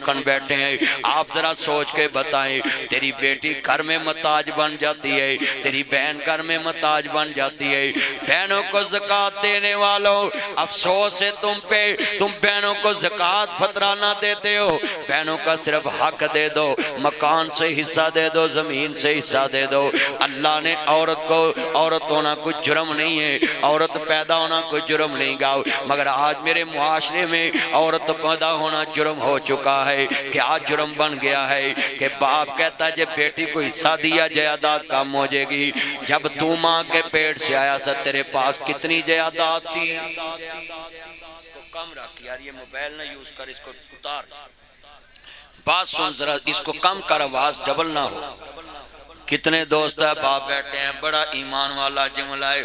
دیکھن بیٹھے ہیں، آپ ذرا سوچ کے بتائیں، تیری بیٹی گھر میں محتاج بن جاتی ہے، تیری بہن گھر میں محتاج بن جاتی ہے، بہنوں کو زکوٰۃ دینے والوں افسوس ہے تم پہ، تم بہنوں کو زکوٰۃ فطرہ نہ دیتے ہو، بہنوں کا صرف حق دے دو، مکان سے حصہ دے دو، زمین سے حصہ دے دو۔ اللہ نے عورت کو، عورت ہونا کوئی جرم نہیں ہے، عورت پیدا ہونا کوئی جرم نہیں گا، مگر آج میرے معاشرے میں عورت پیدا ہونا جرم ہو چکا ہے۔ کیا جرم بن گیا ہے کہ باپ کہتا ہے جب بیٹی کو حصہ دیا جائیداد کم ہو جائے گی، جب تو ماں کے پیٹ سے آیا سا تیرے پاس کتنی جائیداد تھی؟ اس کو کم رکھ یار، یہ موبائل نہ یوز کر، اس کو اتار، بات سن ذرا، اس کو کم کر، آواز ڈبل نہ ہو۔ کتنے دوست ہے باپ بیٹھے ہیں، بڑا ایمان والا جملہ ہے،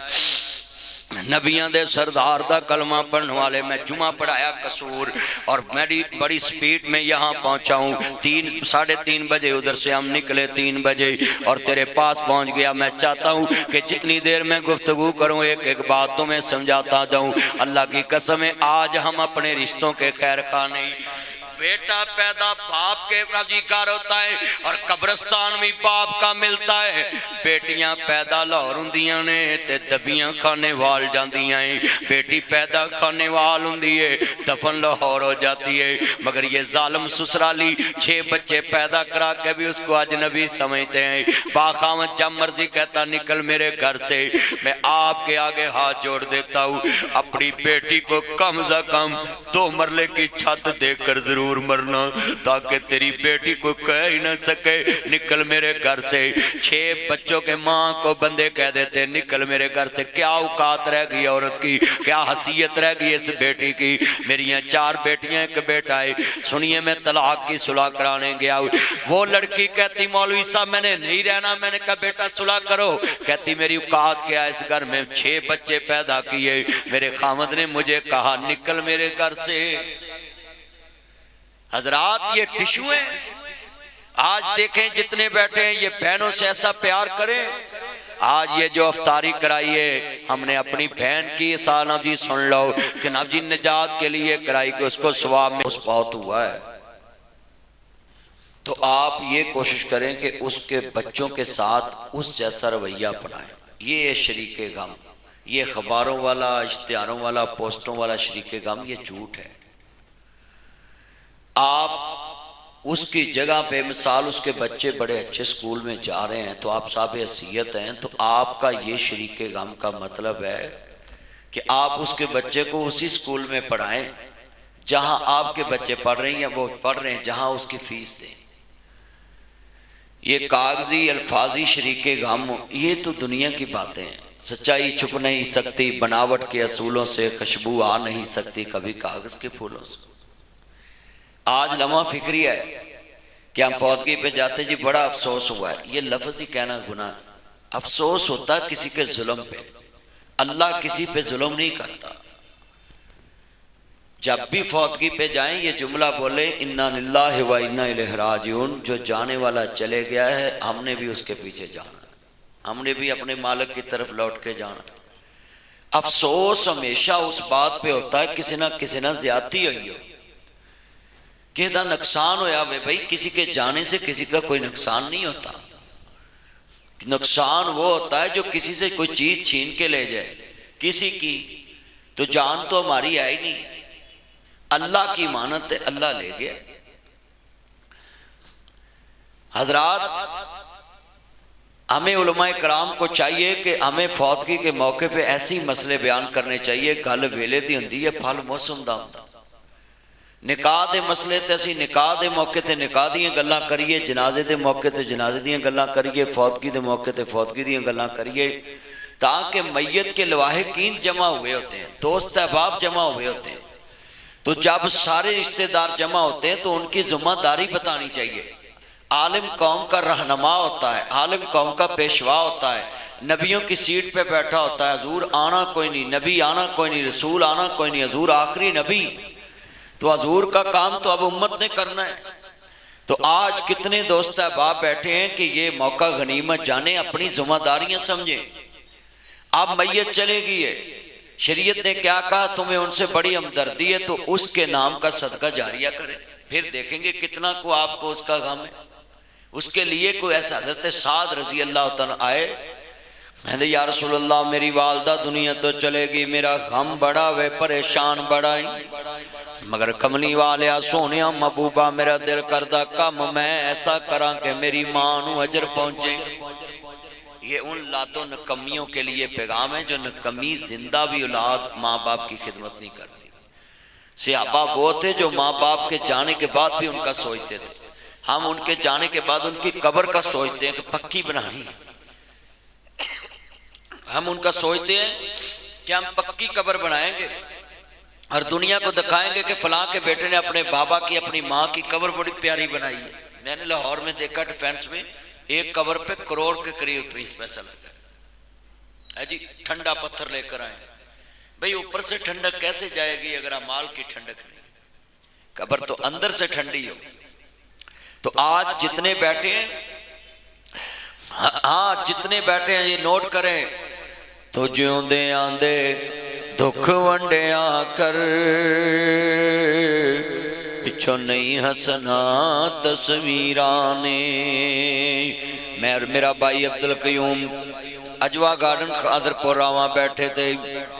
نبیاں دے سردار دا کلمہ پڑھنے والے، میں جمعہ پڑھایا قصور اور میری بڑی سپیڈ میں یہاں پہنچا ہوں، 3:30 بجے ادھر سے ہم نکلے 3 بجے اور تیرے پاس پہنچ گیا۔ میں چاہتا ہوں کہ جتنی دیر میں گفتگو کروں ایک ایک بات تمہیں سمجھاتا جاؤں۔ اللہ کی قسم ہے آج ہم اپنے رشتوں کے خیر خواہ نہیں، بیٹا پیدا باپ کے گھر ہوتا ہے اور قبرستان بھی باپ کا ملتا ہے، بیٹیاں پیدا لاہور ہوندیاں نے تے دبیاں کھانے وال جاندیاں ہیں، بیٹی پیدا کھانے وال ہوندی ہے دفن لاہور ہو جاتی ہے، مگر یہ ظالم سسرالی 6 بچے پیدا کرا کے بھی اس کو اجنبی سمجھتے ہیں۔ باخاوت جب مرضی کہتا نکل میرے گھر سے، میں آپ کے آگے ہاتھ جوڑ دیتا ہوں، اپنی بیٹی کو کم از کم 2 مرلے کی چھت دے کر ضرور مرنا تاکہ تیری بیٹی کو کہہ ہی نہ سکے نکل میرے گھر سے۔ 6 بچوں کے ماں کو بندے کہہ دیتے نکل میرے گھر سے، کیا اوقات رہ گئی عورت کی، کیا حیثیت رہ گئی اس بیٹی کی۔ میری یہاں 4 بیٹیاں ایک بیٹا ہے، سنیے میں طلاق کی صلح کرانے گیا ہوں، وہ لڑکی کہتی مولوی صاحب میں نے نہیں رہنا، میں نے کہا بیٹا صلح کرو، کہتی میری اوقات کیا اس گھر میں 6 بچے پیدا کیے، میرے خامد نے مجھے کہا نکل میرے گھر سے۔ حضرات یہ ٹشو ہیں، آج دیکھیں جتنے بیٹھے ہیں یہ بہنوں سے ایسا پیار کریں۔ آج یہ جو افطاری کرائیے ہم نے اپنی بہن کی سالہ جی سن لو کہ نب جی نجات کے لیے کرائی کہ اس کو ثواب میں اس بہت ہوا ہے، تو آپ یہ کوشش کریں کہ اس کے بچوں کے ساتھ اس جیسا رویہ اپنائیں۔ یہ شریک غم، یہ خبروں والا، اشتہاروں والا، پوسٹوں والا شریک غم یہ جھوٹ ہے۔ آپ اس کی جگہ پہ مثال اس کے بچے بڑے اچھے سکول میں جا رہے ہیں تو آپ صاحب حیثیت ہیں، تو آپ کا یہ شریک غم کا مطلب ہے کہ آپ اس کے بچے کو اسی سکول میں پڑھائیں جہاں آپ کے بچے پڑھ رہے ہیں یا وہ پڑھ رہے ہیں، جہاں اس کی فیس دیں۔ یہ کاغذی الفاظی شریک غم یہ تو دنیا کی باتیں ہیں، سچائی چھپ نہیں سکتی، بناوٹ کے اصولوں سے خوشبو آ نہیں سکتی کبھی کاغذ کے پھولوں سے۔ آج لمحہ فکری ہے کہ ہم فوتگی پہ جاتے جی بڑا افسوس ہوا ہے، یہ لفظ ہی کہنا گناہ ہے۔ افسوس ہوتا ہے کسی کے ظلم پہ، اللہ کسی پہ ظلم نہیں کرتا۔ جب بھی فوتگی پہ جائیں یہ جملہ بولے انا للہ و انا الیہ راجعون، جو جانے والا چلے گیا ہے ہم نے بھی اس کے پیچھے جانا، ہم نے بھی اپنے مالک کی طرف لوٹ کے جانا۔ افسوس ہمیشہ اس بات پہ ہوتا ہے کسی نہ زیادتی ہوئی ہو، کہ دا نقصان ہویا ہوئے بھئی، کسی کے جانے سے کسی کا کوئی نقصان نہیں ہوتا، نقصان وہ ہوتا ہے جو کسی سے کوئی چیز چھین کے لے جائے، کسی کی تو جان تو ہماری ہے ہی نہیں، اللہ کی امانت ہے، اللہ لے گیا۔ حضرات ہمیں علماء کرام کو چاہیے کہ ہمیں فوتگی کے موقع پہ ایسی مسئلے بیان کرنے چاہیے، گل ویلے دی ہوندی ہے پھل موسم دا ہوندا۔ نکاح دے مسئلے تے اسی نکاح دے موقع تے نکاح دیاں گلاں کریے، جنازے دے موقع تے جنازے دیاں گلاں کریے، فوتگی دے موقع تے فوتگی دیاں گلاں کریے، تاکہ میت کے لواحقین جمع ہوئے ہوتے ہیں، دوست احباب جمع ہوئے ہوتے ہیں، تو جب سارے رشتہ دار جمع ہوتے ہیں تو ان کی ذمہ داری بتانی چاہیے۔ عالم قوم کا رہنما ہوتا ہے، عالم قوم کا پیشوا ہوتا ہے، نبیوں کی سیٹ پہ بیٹھا ہوتا ہے، حضور آنا کوئی نہیں، نبی آنا کوئی نہیں، رسول آنا کوئی نہیں، حضور آخری نبی، تو حضور کا کام تو اب امت نے کرنا ہے۔ تو آج کتنے دوست احباب بیٹھے ہیں کہ یہ موقع غنیمت جانے، اپنی ذمہ داریاں سمجھیں۔ اب میت چلے گئی ہے، شریعت نے کیا کہا، تمہیں ان سے بڑی ہمدردی ہے تو اس کے نام کا صدقہ جاریہ کریں۔ پھر دیکھیں گے کتنا کو آپ کو اس کا غم ہے۔ اس کے لیے کوئی ایسا حضرت سعد رضی اللہ تعالیٰ آئے، میں نے یا رسول اللہ میری والدہ دنیا تو چلے گی، میرا غم بڑا وے، پریشان بڑا ہی، مگر کملی والیا سونیا محبوبہ میرا دل کردہ کم میں ایسا کراں کہ میری ماں نو اجر پہنچے۔ یہ ان لاتوں نکمیوں کے لیے پیغام ہے جو نکمی زندہ بھی اولاد ماں باپ کی خدمت نہیں کرتی۔ صحابہ وہ تھے جو ماں باپ کے جانے کے بعد بھی ان کا سوچتے تھے، ہم ان کے جانے کے بعد ان کی قبر کا سوچتے ہیں کہ پکی بنائیں، ہم ان کا سوچتے ہیں کہ ہم پکی قبر بنائیں گے اور دنیا کو دکھائیں گے کہ فلاں کے بیٹے نے اپنے بابا کی اپنی ماں کی قبر بڑی پیاری بنائی ہے۔ میں نے لاہور میں دیکھا ڈیفینس میں ایک قبر پہ کروڑ کے قریب پیسہ لگا ہے جی، ٹھنڈا پتھر لے کر آئے، بھئی اوپر سے ٹھنڈک کیسے جائے گی اگر امال کی ٹھنڈک نہیں، قبر تو اندر سے ٹھنڈی ہو۔ تو آج جتنے بیٹھے ہیں، ہاں جتنے بیٹھے ہیں یہ نوٹ کریں، تو جیوں دے آندے دکھ ونڈیاں کر، پچھو نہیں ہسنا تصویرانے۔ میں اور میرا بھائی عبدالقیوم اجوا گارڈن خاطر پوراواں بیٹھے تھے،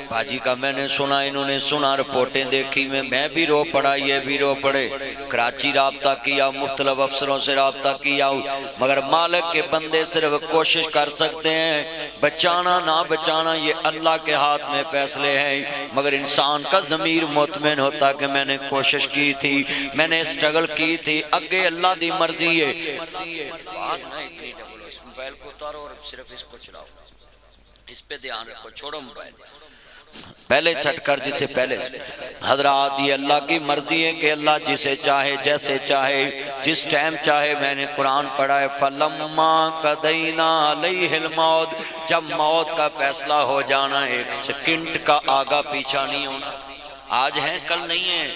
باجی کا میں نے سنا، انہوں نے سنا، رپورٹیں دیکھی، میں بھی رو پڑا، یہ بھی رو پڑے، کراچی رابطہ کیا، مختلف افسروں سے رابطہ کیا، مگر مالک کے بندے صرف کوشش کر سکتے ہیں، بچانا نہ بچانا یہ اللہ کے ہاتھ میں فیصلے ہیں، مگر انسان کا ضمیر مطمئن ہوتا کہ میں نے کوشش کی تھی، میں نے اسٹرگل کی تھی، اگے اللہ دی مرضی ہے۔ آواز نہ اتنی ڈبل ہو، اس موبائل کو اتارو اور صرف اس کو چلاؤ، اس پہ دھیان رکھو، چھوڑو موبائل، پہلے سٹ کر جتے پہلے۔ حضرات یہ اللہ کی مرضی ہے کہ اللہ جسے چاہے جیسے چاہے جس ٹائم چاہے۔ میں نے قرآن پڑھا ہے فَلَمَّا قَضَيْنَا عَلَيْهِ الْمَوْتِ، جب موت کا فیصلہ ہو جانا، ایک سیکنڈ کا آگا پیچھا نہیں ہونا، آج ہیں کل نہیں ہیں۔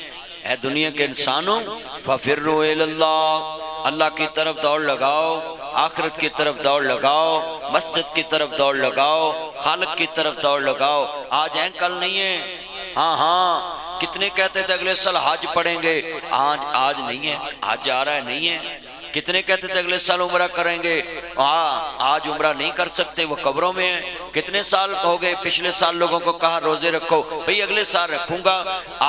اے دنیا کے انسانوں فَفِرُّوا إِلَى اللَّهِ، اللہ کی طرف دوڑ لگاؤ، آخرت کی طرف دوڑ لگاؤ، مسجد کی طرف دوڑ لگاؤ، خالق کی طرف دوڑ لگاؤ، آج ہیں کل نہیں ہیں۔ ہاں ہاں کتنے کہتے تھے اگلے سال حج پڑھیں گے، آج نہیں ہے، آج جا رہا ہے نہیں ہے۔ کتنے کہتے تھے اگلے سال عمرہ کریں گے، آج عمرہ نہیں کر سکتے، وہ قبروں میں ہیں۔ کتنے سال ہو گئے، پچھلے سال لوگوں کو کہا روزے رکھو، بھئی اگلے سال رکھوں گا،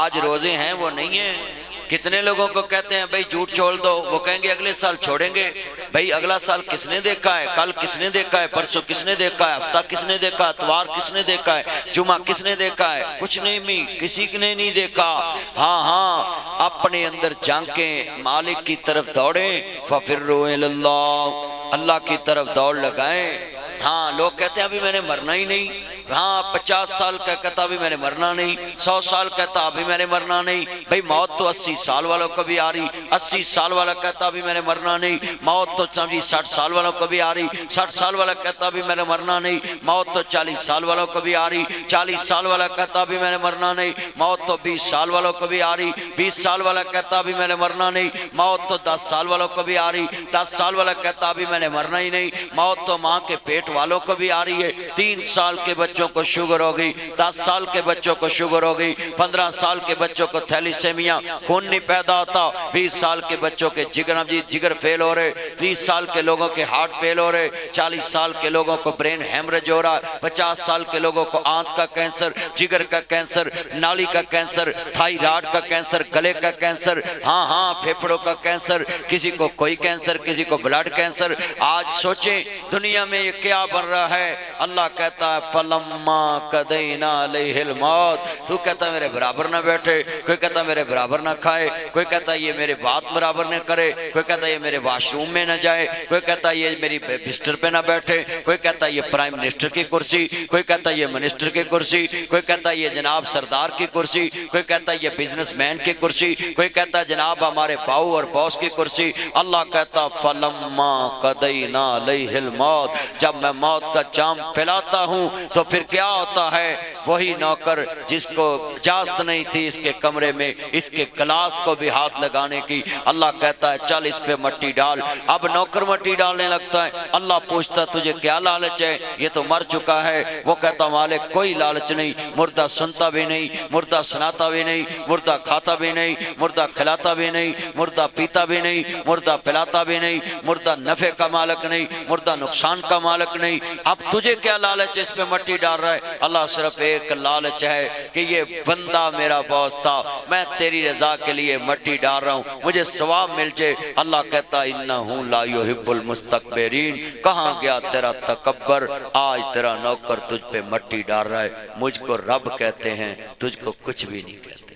آج روزے ہیں وہ نہیں ہیں۔ کتنے لوگوں کو کہتے ہیں بھئی جھوٹ چھوڑ دو، وہ کہیں گے اگلے سال چھوڑیں گے۔ بھئی اگلا سال کس نے دیکھا ہے، کل کس نے دیکھا ہے، پرسوں کس نے دیکھا ہے، ہفتہ کس نے دیکھا ہے، اتوار کس نے دیکھا ہے، جمعہ کس نے دیکھا ہے، کچھ نہیں، کسی نے نہیں دیکھا۔ ہاں ہاں اپنے اندر جھانکیں، مالک کی طرف دوڑیں، فَفِرُّوا إِلَى اللَّهِ، اللہ کی طرف دوڑ لگائیں۔ ہاں لوگ کہتے ہیں ابھی میں نے مرنا ہی نہیں، ہاں 50 سال کا کہتا ابھی میں نے مرنا نہیں، 100 سال کہتا ابھی میں نے مرنا نہیں، بھئی موت تو 80 سال والوں کو بھی آ رہی، 80 سال والا کہتا ابھی میں نے مرنا نہیں، موت تو 60 سال والوں کو بھی آ رہی، 60 سال والا کہتا ابھی میں نے مرنا نہیں، موت تو 40 سال والوں کو بھی آ رہی، 40 سال والا کہتا ابھی میں نے مرنا نہیں، موت تو 20 سال والوں کو بھی آ رہی، 20 سال والا کہتا ابھی میں نے مرنا نہیں، موت تو 10 سال والوں کو بھی آ رہی، 10 سال والا کہتا ابھی میں نے مرنا ہی نہیں، موت تو ماں کے پیٹ والوں کو بھی آ رہی ہے، 3 سال کے بچوں کو شوگر ہو گئی، 10 سال کے بچوں کو شوگر ہو گئی، 15 سال کے بچوں کو تھیلیسیمیا، خون نہیں پیدا ہوتا، 20 سال کے بچوں کے جگر فیل ہو رہے، 30 سال کے لوگوں کے ہارٹ فیل ہو رہے، 40 سال کے لوگوں کو برین ہیمرج ہو رہا، 50 سال کے لوگوں کو آنت کا کینسر، جگر کا کینسر، نالی کا کینسر، تھائرائیڈ کا کینسر، گلے کا کینسر، ہاں ہاں پھیپھڑوں کا کینسر، کسی کو کوئی کینسر، کسی کو بلڈ کینسر۔ آج سوچیں دنیا میں یہ کیا بن رہا ہے۔ اللہ کہتا ہے فَلَمَّا قَضَيْنَا عَلَيْهِ الْمَوْتِ، تو کہتا ہے میرے برابر نہ بیٹھے، کوئی کہتا ہے میرے برابر نہ کھائے، کوئی کہتا ہے یہ میرے بات برابر نہ کرے، کوئی کہتا ہے یہ میرے واش روم میں نہ جائے، کوئی کہتا ہے یہ میری بستر پہ نہ بیٹھے، کوئی کہتا ہے یہ پرائم منسٹر کی کرسی، کوئی کہتا ہے یہ منسٹر کی کرسی، کوئی کہتا ہے یہ جناب سردار کی کرسی، کوئی کہتا ہے یہ بزنس مین کی کرسی، کوئی کہتا ہے جناب ہمارے باؤ اور باس کی کرسی۔ اللہ کہتا فَلَمَّا قَضَيْنَا عَلَيْهِ الْمَوْتِ، جب میں موت کا جام پلاتا ہوں تو پھر کیا ہوتا ہے؟ وہی نوکر جس کو اجازت نہیں تھی اس کے کمرے میں اس کے گلاس کو بھی ہاتھ لگانے کی، اللہ کہتا ہے چل اس پہ مٹی ڈال۔ اب نوکر مٹی ڈالنے لگتا ہے، اللہ پوچھتا تجھے کیا لالچ ہے؟ یہ تو مر چکا ہے۔ وہ کہتا مالک کوئی لالچ نہیں، مردہ سنتا بھی نہیں، مردہ سناتا بھی نہیں، مردہ کھاتا بھی نہیں، مردہ کھلاتا بھی نہیں، مردہ پیتا بھی نہیں، مردہ پلاتا بھی نہیں، مردہ نفع کا مالک نہیں، مردہ نقصان کا مالک نہیں۔ اب تجھے کیا لالچ اس پہ مٹی ڈال رہا ہے؟ اللہ صرف ایک لالچ ہے کہ یہ بندہ میرا باس تھا، میں تیری رضا کے لیے مٹی ڈال رہا ہوں، مجھے ثواب مل جائے۔ اللہ کہتا انہو لا یحب المستکبرین، کہاں گیا تیرا تکبر؟ آج تیرا نوکر تجھ پہ مٹی ڈال رہا ہے، مجھ کو رب کہتے ہیں، تجھ کو کچھ بھی نہیں کہتے۔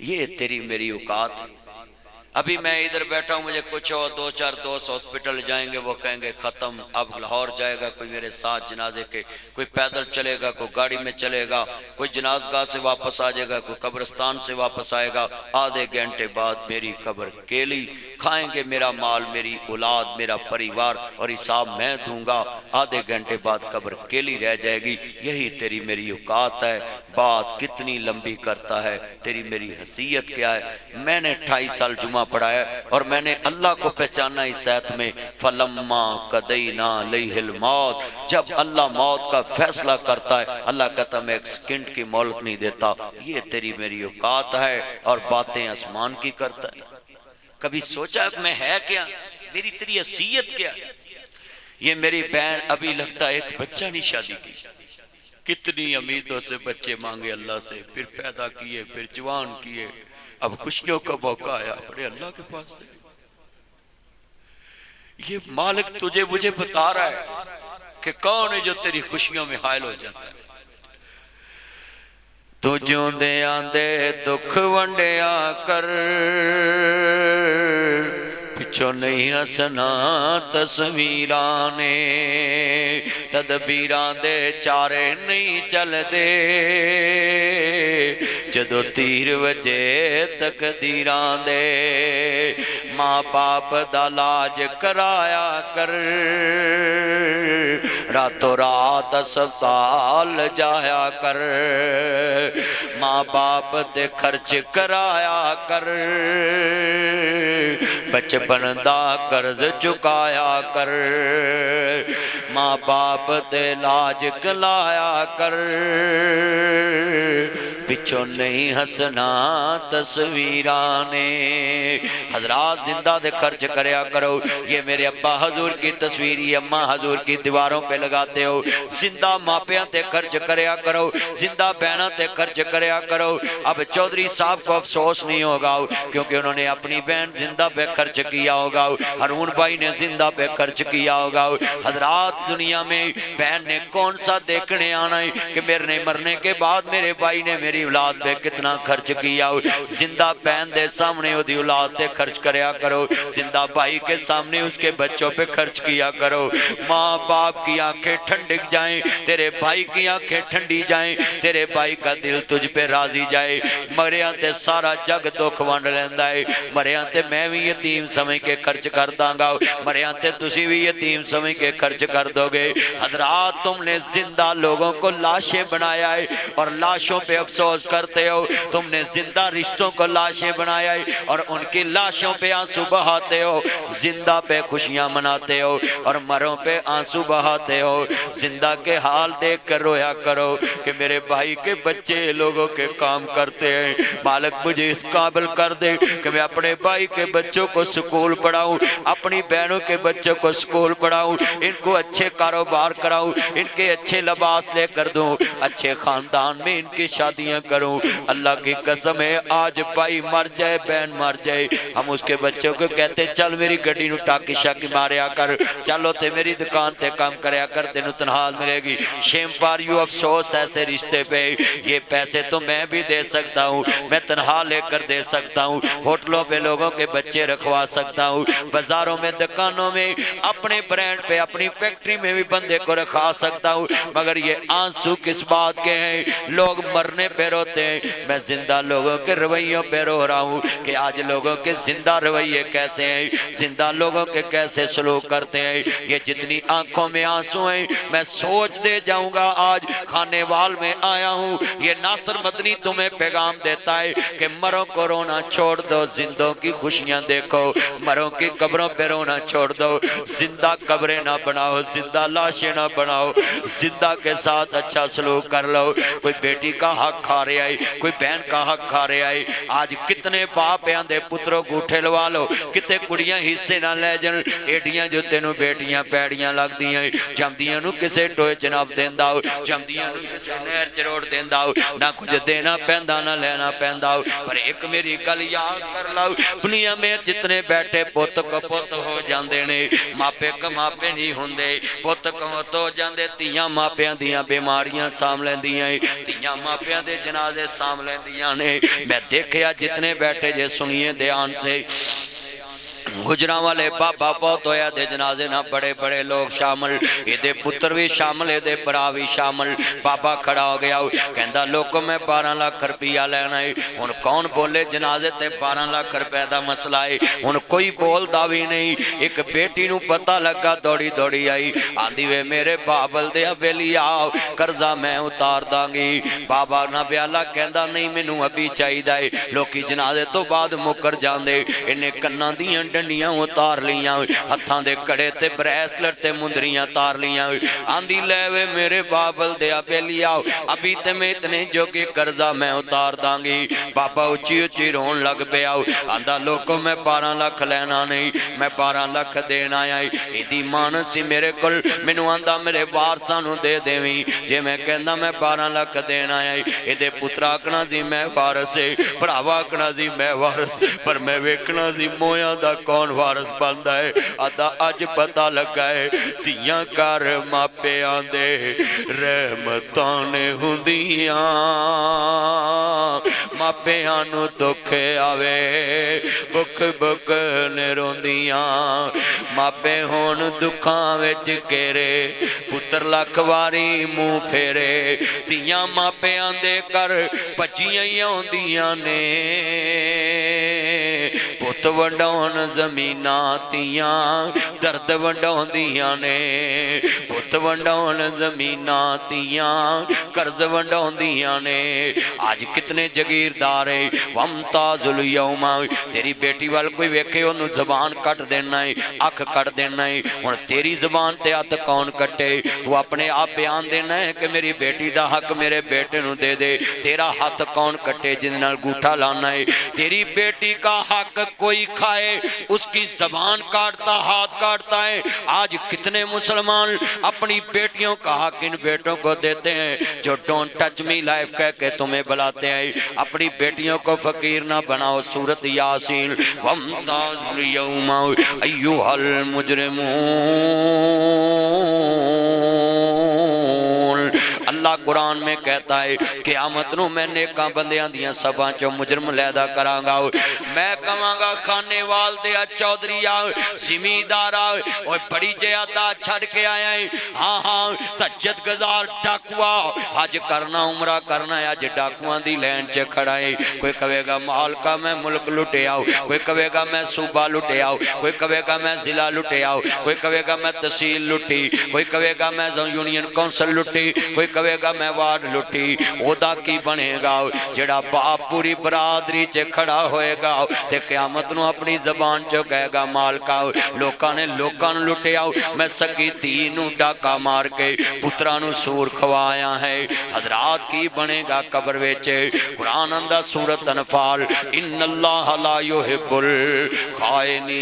یہ تیری میری اوقات۔ ابھی میں ادھر بیٹھا ہوں، مجھے کچھ اور دو چار دوست ہاسپٹل جائیں گے، وہ کہیں گے ختم، اب لاہور جائے گا کوئی میرے ساتھ جنازے کے، کوئی پیدل چلے گا، کوئی گاڑی میں چلے گا، کوئی جنازگاہ سے واپس آ جائے گا، کوئی قبرستان سے واپس آئے گا۔ آدھے گھنٹے بعد میری قبر کیلی، کھائیں گے میرا مال، میری اولاد، میرا پریوار، اور حساب میں دوں گا۔ آدھے گھنٹے بعد قبر کیلی رہ جائے گی۔ یہی تیری میری اوقات ہے۔ بات کتنی لمبی کرتا ہے، تیری میری حیثیت کیا ہے؟ میں نے 28 سال جمعہ پڑھایا اور میں نے اللہ کو پہچانا اس آیت میں، فَلَمَّا قَضَيْنَا عَلَيْهِ الْمَوْتَ، جب اللہ موت کا فیصلہ کرتا ہے اللہ کہتا میں ایک سیکنڈ کی مہلت نہیں دیتا۔ یہ تیری میری اوقات ہے اور باتیں آسمان کی کرتا ہے۔ کبھی سوچا میں ہے کیا؟ میری تیری حیثیت کیا؟ یہ میری بہن ابھی لگتا ہے ایک بچہ نہیں شادی کی، کتنی امیدوں سے بچے مانگے اللہ سے، پھر پیدا کیے، پھر جوان کیے، اب خوشیوں کا موقع آیا اپنے اللہ کے پاس سے۔ یہ مالک تجھے مجھے بتا رہا ہے کہ کون ہے جو تیری خوشیوں میں حائل ہو جاتا ہے۔ تجھوں دے آندے دکھ ونڈیا کر، پچھو نہیں ہسنا تصویرانے، تدبیران دے چارے نہیں چل دے، جدو تیر وجے تقدیران دے۔ ماں باپ دا لاج کرایا کر، راتوں رات اسپتال جایا کر، ماں باپ تے خرچ کرایا کر، بچپن دا قرض چکایا کر، ماں باپ تے لاج کلایا کر، پچھو نہیں ہسنا تصویرانے۔ حضرات زندہ دے خرچ کریا کرو۔ یہ میرے ابا حضور کی تصویر، یہ اماں حضور کی دیواروں پہ لگاتے ہو۔ زندہ ماپیاں تے خرچ کریا کرو، زندہ بہنوں تے خرچ کریا کرو۔ اب چودھری صاحب کو افسوس نہیں ہوگا کیونکہ انہوں نے اپنی بہن زندہ پہ خرچ کیا ہوگا، ہارون بھائی نے زندہ پہ خرچ کیا ہوگا۔ حضرات دنیا میں بہن نے کون سا دیکھنے آنا ہے کہ میرے مرنے کے بعد میرے بھائی نے میری اولاد پہ کتنا خرچ کیا ہو؟ زندہ بہن دے سامنے وہ دی اولاد پہ خرچ کریا کرو، زندہ بھائی کے سامنے اس کے بچوں پہ خرچ کیا کرو۔ ماں باپ کی آنکھیں ٹھنڈک جائیں، تیرے بھائی کی آنکھیں ٹھنڈی جائیں، تیرے بھائی کا دل تجھ پہ راضی جائے۔ مریاں تے سارا جگ دکھ ونڈ لیندہ ہے، مریاں تے میں بھی یتیم سمجھ کے خرچ کر داں گا، مریاں تے تسی بھی یتیم سمجھ کے خرچ کر دو گے۔ حضرات تم نے زندہ لوگوں کو لاشیں بنایا ہے اور لاشوں پہ افسوس کرتے ہو، تم نے زندہ رشتوں کو لاشیں بنایا ہے اور ان کی لاشوں پہ آنسو بہاتے ہو، زندہ پہ خوشیاں مناتے ہو اور مروں پہ آنسو بہاتے ہو۔ زندہ کے حال دیکھ کر رویا کرو کہ میرے بھائی کے بچے لوگوں کے کام کرتے ہیں، مالک مجھے اس قابل کر دے کہ میں اپنے بھائی کے بچوں کو سکول پڑھاؤں، اپنی بہنوں کے بچوں کو سکول پڑھاؤں، ان کو اچھے کاروبار کراؤں، ان کے اچھے لباس لے کر دوں، اچھے خاندان میں ان کی شادیاں کروں۔ اللہ کی قسم ہے آج بھائی مر جائے، بہن مر جائے، ہم اس کے بچوں کو کہتے چل میری گڈی نو ٹاکی شاکی ماریا کر، چلو تے میری دکان تے کام کریا کر، تینوں تنہال ملے گی۔ شیم فار یو، افسوس ایسے رشتے پہ۔ یہ پیسے تو میں بھی دے سکتا ہوں، میں تنہا لے کر دے سکتا ہوں، ہوٹلوں پہ لوگوں کے بچے رکھوا سکتا ہوں، بازاروں میں دکانوں میں اپنے برینڈ پہ اپنی فیکٹری میں بھی بندے کو رکھا سکتا ہوں، مگر یہ آنسو کس بات کے ہیں؟ لوگ مرنے پہ پہ روتے ہیں، میں زندہ لوگوں کے رویوں پہ رو رہا ہوں کہ آج لوگوں کے زندہ رویے کیسے ہیں، زندہ لوگوں کے کیسے سلوک کرتے ہیں۔ یہ جتنی آنکھوں میں آنسو ہیں میں سوچ دے جاؤں گا۔ آج خانے وال میں آیا ہوں، یہ ناصر مدنی تمہیں پیغام دیتا ہے کہ مروں کو رونا چھوڑ دو، زندوں کی خوشیاں دیکھو، مروں کی قبروں پہ رونا چھوڑ دو، زندہ قبریں نہ بناؤ، زندہ لاشیں نہ بناؤ، زندہ کے ساتھ اچھا سلوک کر لو۔ کوئی بیٹی کا حق کھا رہے آئی، کوئی بہن کا حق کھا رہے آئی۔ آج کتنے باپ آندے پتروں گوٹھے لوا لو، کتے کڑیاں حصے نہ لے جن، ایڈیاں جو تینوں بیٹیاں پیڑیاں لگ دیاں، جمدیاں نو کسے ٹوئے جناب دیندہ ہو، جمدیاں نو کسے نہر چروڑ دیندہ ہو، نہ کچھ دینا پہندہ نہ لینا پہندہ ہو۔ پر ایک میری گل یاد کر لو، دنیا میں جتنے بیٹھے پوت کو پوت ہو جاندے نے، ماپے کا ماپے نہیں ہوندے، پوت کو پوت ہو جاندے، تیاں ماپیاں دیاں بیماریاں ساملیں دیاں، تیاں ماپیاں دے جنازے ساملیں دیاں نے۔ میں دیکھیا جتنے بیٹھے جے سنیے دھیان سے، گجراں والے بابا فوت ہویا دے جنازے نہ بڑے بڑے لوگ شامل، ایدے پتر بھی شامل، ایدے برا بھی شامل۔ بابا کھڑا ہو گیا کہندہ لوگوں میں 12 لاکھ روپیہ لینا ہے۔ ان کون بولے جنازے تے 12 لاکھ روپے دا مسئلہ ہے، ان کوئی بول داوی نہیں۔ ایک بیٹی نو پتہ لگا دوڑی دوڑی آئی، آندھی وے میرے بابل دے ابیلی آؤ، قرضہ میں اتار دانگی۔ بابا نہ بیالہ کہندہ نہیں مینوں ابھی چاہی دائے، لوکی جنازے تو بعد مکر جاندے۔ انہیں کناں دیاں ڈنڈیاں اتار لیاں، ہتھاں دے کڑے تے بریسلٹ تے مندریاں تار لیاں، آندھی لے وے میرے بابل دے ابیلی آؤ، ابھی تے میں اتنے جو کہ قرضہ میں اتار دانگی۔ بابا اچھی اچھی رون لگ پہ آؤ، آندھا لوگوں میں 12 لاکھ لینا نہیں، میں 12 لاکھ دینا آئی۔ ایدی مان سی میرے کل مینو آندھا میرے وارسانو دے دیویں، جے میں کہندہ میں 12 لاکھ دینا آئی۔ ایدے پترا کنا زی میں وارس ہے، پراوا کنا زی میں وارس، پر میں ویکنا زی مویاں دا کون وارس بندہ ہے۔ آدھا آج پتہ لگا ہے تیاں کار ماپے آندے رحمتانے ہوندیاں، ماپے آنو دکھے آوے بک بک نے روندیاں، ماپے ہون دکھاں وچ کیرے پتر لکھ واری منہ پھیرے، تیاں ماپے آندے کر پچیاں ہوندیاں نے، پت وڈون زمینہ تیاں درد وڈون دیاں نے، پت وڈون زمینہ تیاں قرض وڈون دیاں نے۔ آج کتنے جگیردار ہیں، وَمْتَازُ الْيَوْمَ، تیری بیٹی وال کوئی ویکھے انہوں زبان کٹ دینا ہے، اکھ کٹ دینا ہے، اور تیری زبان تے ہاتھ کون کٹے؟ تو اپنے آپ بیان دینا ہے کہ میری بیٹی دا حق میرے بیٹے نو دے دے، تیرا ہاتھ کون کٹے جن نال گوٹھا لانا ہے؟ تیری بیٹی کا حق کوئی کھائے اس کی زبان کاٹتا ہاتھ کاٹتا ہے۔ آج کتنے مسلمان اپنی بیٹیوں کا حق ان بیٹوں کو دیتے ہیں جو ڈونٹ ٹچ می لائف کہہ کے تمہیں بلاتے ہیں۔ اپنی بیٹیوں کو فقیر نہ بناؤ۔ سورۃ یاسین، وَامْتَازُوا الْيَوْمَ أَيُّهَا الْمُجْرِمُونَ۔ اللہ قرآن میں کہتا ہے قیامت نو میں نیکاں بندیاں دیاں سباں چو مجرم لیدہ کراں گا، میں کہاں گا کھانے وال دیا چودری آؤ، زمیندار آؤ، اور بڑی جیادہ چھڑ کے آئے ہیں، ہاں ہاں تجد گزار ڈاکوا، حج کرنا عمرہ کرنا ہے، آج ڈاکوان دی لین چے کھڑا ہے۔ کوئی کہے گا مال کا میں ملک لٹے آؤ، کوئی کہے گا میں صوبہ لٹے آؤ، کوئی کہے گا میں ضلع لٹے آؤ، کوئی کہے گا میں تحصیل لٹی، کوئی کہے گا میں یونین کونسل لٹی، کوئی کہے گا میں وارڈ لٹی۔ اودا کی بنے گا جڑا باپ پوری برادری چے کھڑا ہوئے گا تے قیامت نو اپنی زبان چو کہے گا مال کا لوکاں نے لٹے آؤ، میں سکی تینوں ڈاکا مار کے پترانو سور کھوایا ہے۔ حضرات کی بنے گا قبر ویچے۔ قرآن اندہ سورۃ انفال، ان اللہ لا یحب الخائنین،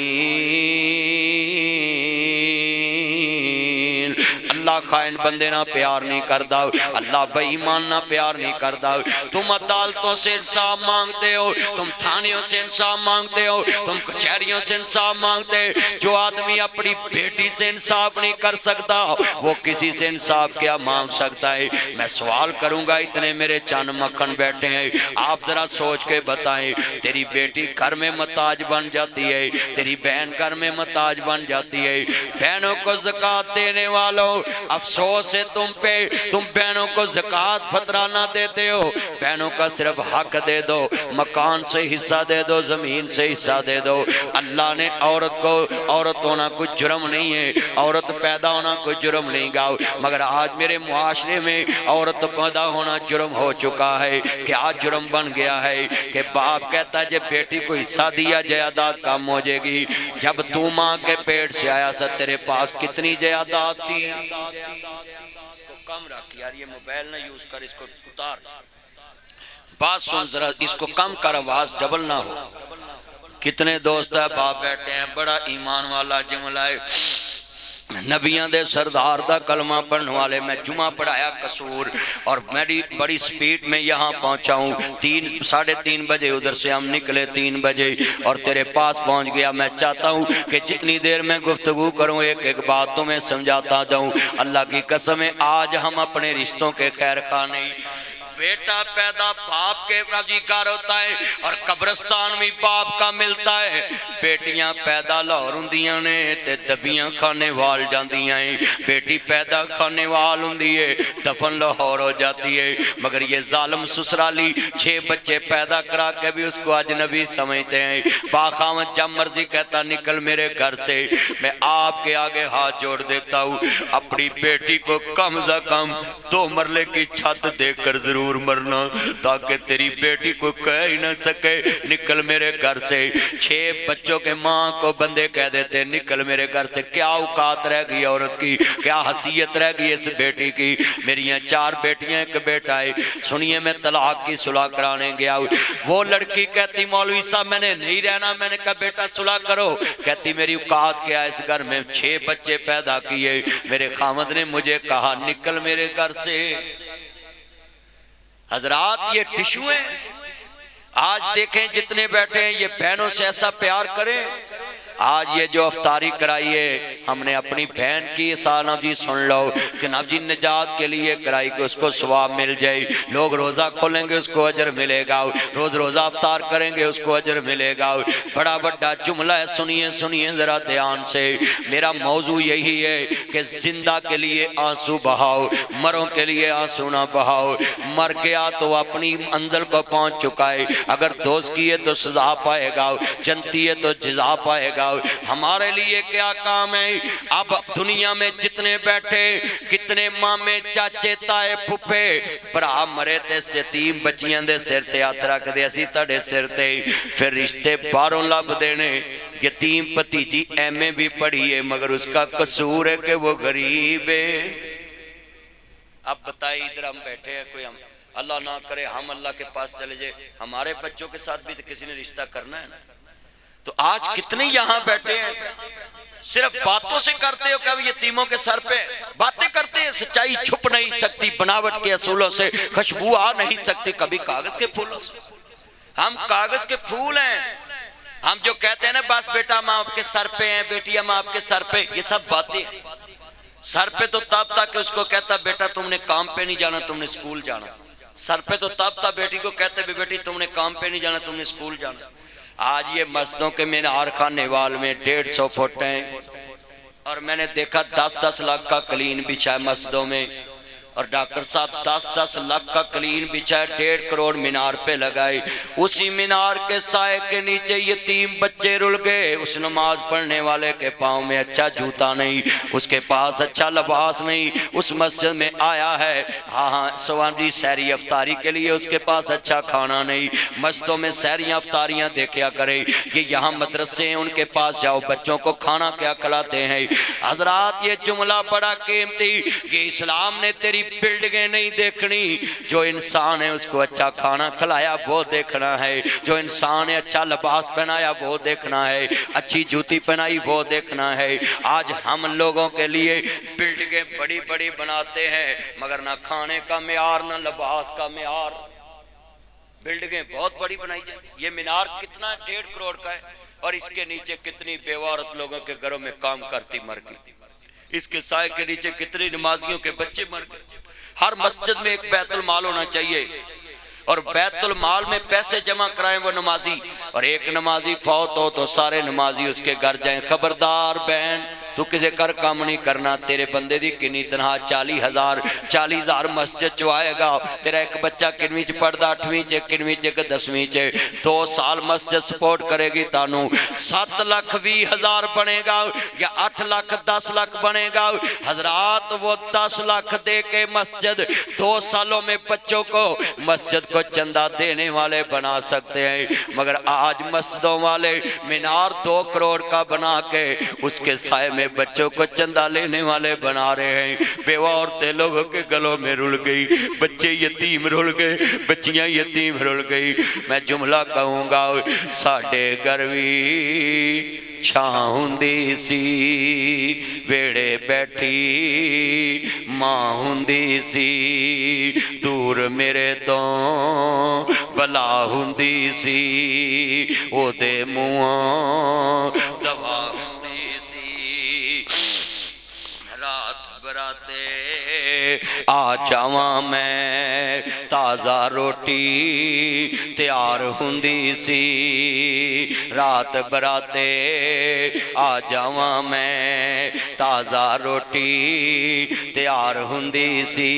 اللہ خائن بندے نہ پیار نہیں کردہ، اللہ بے ایمان نہ پیار نہیں کردہ۔ تم عدالتوں سے انصاف مانگتے ہو، تم تھانیوں سے انصاف مانگتے ہو، تم کچہریوں سے انصاف مانگتے ہو۔ جو آدمی اپنی بیٹی سے انصاف نہیں کر سکتا وہ کسی سے انصاف کیا مانگ سکتا ہے؟ میں سوال کروں گا، اتنے میرے چند مکھن بیٹھے ہیں، آپ ذرا سوچ کے بتائیں، تیری بیٹی گھر میں محتاج بن جاتی ہے، تیری بہن گھر میں محتاج بن جاتی ہے، بہنوں کو زکوٰۃ دینے والوں افسوس ہے تم پہ، تم بہنوں کو زکوٰۃ فطرہ نہ دیتے ہو، بہنوں کا صرف حق دے دو، مکان سے حصہ دے دو، زمین سے حصہ دے دو۔ اللہ نے عورت کو، عورت ہونا کوئی جرم نہیں ہے، عورت پیدا ہونا کوئی جرم نہیں گا، مگر آج میرے معاشرے میں عورت پیدا ہونا جرم ہو چکا ہے۔ کیا جرم بن گیا ہے کہ باپ کہتا ہے جب بیٹی کو حصہ دیا جائیداد کم ہو جائے گی، جب تو ماں کے پیٹ سے آیا سا تیرے پاس کتنی جائیداد تھی؟ اس کو کم رکھ یار، یہ موبائل نہ یوز کر، اس کو اتار، بات سن ذرا، اس کو کم کر، آواز ڈبل نہ ہو۔ کتنے دوست ہے باپ بیٹھے ہیں، بڑا ایمان والا جملہ ہے، نبیان دے سردار دا کلمہ پڑھنے والے، میں جمعہ پڑھایا قصور اور میری بڑی سپیڈ میں یہاں پہنچا ہوں، 3:30 بجے ادھر سے ہم نکلے 3 بجے اور تیرے پاس پہنچ گیا۔ میں چاہتا ہوں کہ جتنی دیر میں گفتگو کروں ایک ایک بات تو میں سمجھاتا جاؤں۔ اللہ کی قسم ہے آج ہم اپنے رشتوں کے خیر خواہ نہیں۔ بیٹا پیدا باپ کے گھر ہوتا ہے اور قبرستان بھی باپ کا ملتا ہے، بیٹیاں پیدا لاہور ہوندیاں نے تے دبیاں کھانے وال جاندیاں ہیں، بیٹی پیدا کھانے وال ہوندی ہے دفن لاہور ہو جاتی ہے، مگر یہ ظالم سسرالی 6 بچے پیدا کرا کے بھی اس کو اجنبی سمجھتے ہیں۔ باخاوت جب مرضی کہتا نکل میرے گھر سے، میں آپ کے آگے ہاتھ جوڑ دیتا ہوں، اپنی بیٹی کو کم از کم 2 مرلے کی چھت دے کر ضرور مرنا تاکہ تیری بیٹی کو کہہ ہی نہ سکے نکل میرے گھر سے۔ 6 بچوں کے ماں کو بندے کہہ دیتے نکل میرے گھر سے، کیا اوقات رہ گئی عورت کی، کیا حیثیت رہ گئی اس بیٹی کی۔ میری یہاں 4 بیٹیاں ایک بیٹا ہے، سنیے میں طلاق کی صلح کرانے گیا ہوں، وہ لڑکی کہتی مولوی صاحب میں نے نہیں رہنا، میں نے کہا بیٹا صلح کرو، کہتی میری اوقات کیا اس گھر میں 6 بچے پیدا کیے، میرے خامد نے مجھے کہا نکل میرے گھر سے۔ حضرات یہ ٹشو ہیں، آج دیکھیں جتنے بیٹھے ہیں یہ بہنوں سے ایسا پیار کریں۔ آج یہ جو افطاری کرائیے ہم نے اپنی بہن کی سالہ جی سن لو کہ نب جی نجات کے لیے کرائی کہ اس کو ثواب مل جائے، لوگ روزہ کھولیں گے اس کو اجر ملے گا، روزہ افطار کریں گے اس کو اجر ملے گا۔ بڑا بڑا جملہ ہے، سنیے سنیے ذرا دھیان سے، میرا موضوع یہی ہے کہ زندہ کے لیے آنسو بہاؤ، مروں کے لیے آنسو نہ بہاؤ۔ مر گیا تو اپنی منزل کو پہنچ چکا ہے، اگر دوست کیے تو سزا پائے گا، جنتی ہے تو جزا پائے گا۔ ہمارے لیے کیا کام ہے؟ اب دنیا میں جتنے بیٹھے کتنے مامے چاچے تائے پھپھے برا مرے تے یتیم بچیاں دے سر تے ہاتھ رکھ دے اسی تڑے سر تے، پھر رشتے باروں لب دینے۔ یتیم پتیجی ایم اے بھی پڑھی ہے مگر اس کا قصور ہے کہ وہ غریب ہے۔ اب بتائیں ادھر ہم بیٹھے ہیں، کوئی ہم اللہ نہ کرے ہم اللہ کے پاس چلے جائے، ہمارے بچوں کے ساتھ بھی تو کسی نے رشتہ کرنا ہے نا۔ تو آج کتنے یہاں بیٹھے ہیں صرف باتوں سے کرتے ہو کہ یتیموں کے سر پہ باتیں کرتے ہیں، سچائی چھپ نہیں سکتی، بناوٹ کے اصولوں سے خوشبو آ نہیں سکتی، کبھی کاغذ کے پھولوں سے۔ ہم کاغذ کے پھول ہیں، ہم جو کہتے ہیں نا بس بیٹا ماں آپ کے سر پہ ہیں، بیٹیا ماں آپ کے سر پہ، یہ سب باتیں ہیں۔ سر پہ تو تب تک اس کو کہتا بیٹا تم نے کام پہ نہیں جانا، تم نے اسکول جانا۔ سر پہ تو تب تک بیٹی کو کہتے بیٹی تم نے کام پہ نہیں جانا، تم نے اسکول جانا۔ آج یہ مسجدوں کے مینار خانے وال میں 150 فٹ ہیں اور میں نے دیکھا 10-10 لاکھ کا کلین بچھا ہے مسجدوں میں، اور ڈاکٹر صاحب 10-10 لاکھ کا کلین بچھا ہے، 1.5 کروڑ مینار پہ لگائی، اسی مینار کے سائے کے نیچے یتیم بچے رل گئے۔ اس نماز پڑھنے والے کے پاؤں میں اچھا جوتا نہیں، اس کے پاس اچھا لباس نہیں، اس مسجد میں آیا ہے ہاں سوانجی سحری افطاری کے لیے، اس کے پاس اچھا کھانا نہیں۔ مسجدوں میں سحریاں افطاریاں دیکھیا کرے، یہ یہاں مدرسے ہیں ان کے پاس جاؤ، بچوں کو کھانا کیا کھلاتے ہیں۔ حضرات یہ جملہ بڑا قیمتی، یہ اسلام نے تیری بلڈنگیں نہیں دیکھنی، جو انسان ہے اس کو اچھا کھانا کھلایا وہ دیکھنا ہے، جو انسان ہے اچھا لباس پہنایا وہ دیکھنا ہے، اچھی جوتی پہنائی وہ دیکھنا ہے۔ آج ہم لوگوں کے لیے بلڈنگیں بڑی بڑی بناتے ہیں مگر نہ کھانے کا معیار نہ لباس کا معیار۔ بلڈنگیں بہت بڑی بنائی جائیں، یہ مینار کتنا 1.5 کروڑ کا ہے اور اس کے نیچے کتنی بیوہ عورت لوگوں کے گھروں میں کام کرتی مر گئی، اس کے سائے کے نیچے کتنی نمازیوں کے بچے مر گئے۔ ہر مسجد میں ایک بیت المال ہونا چاہیے اور بیت المال میں پیسے جمع کرائیں وہ نمازی، اور ایک نمازی فوت ہو تو سارے نمازی اس کے گھر جائیں۔ خبردار بہن تو کسے کر کام نہیں کرنا. تیرے بندے دی کنی تنہا 40,000 مسجد چوائے گا. تیرا ایک بچہ کنویں چ پڑھدا 8ویں چ کنویں چ 10ویں چ 2 سال مسجد سپورٹ کرے گی تانوں 7,20,000 بنے گا یا 8,10,00,000 بنے گا. حضرات وہ 10 لاکھ دے کے مسجد 2 سالوں میں بچوں کو مسجد کو چندہ دینے والے بنا سکتے ہیں. مگر آج مسجدوں والے مینار 2 کروڑ کا بنا کے اس کے سائے میں بچوں کو چندہ لینے والے بنا رہے ہیں. بیوہ عورتیں لوگوں کے گلوں میں رل گئی, بچے یتیم رل گئے, بچیاں یتیم رل گئی. میں جملہ کہوں گا ساڈے گھر وی چھاں ہوندی سی, ویڑے بیٹھی ماں ہوندی سی, دور میرے تو بلا ہوندی سی, او دے منہوں دوا ہوندی سی. رات براتے آ جاواں میں تازہ روٹی تیار ہوندی سی, رات براتے آ جاواں میں تازہ روٹی تیار ہوندی سی.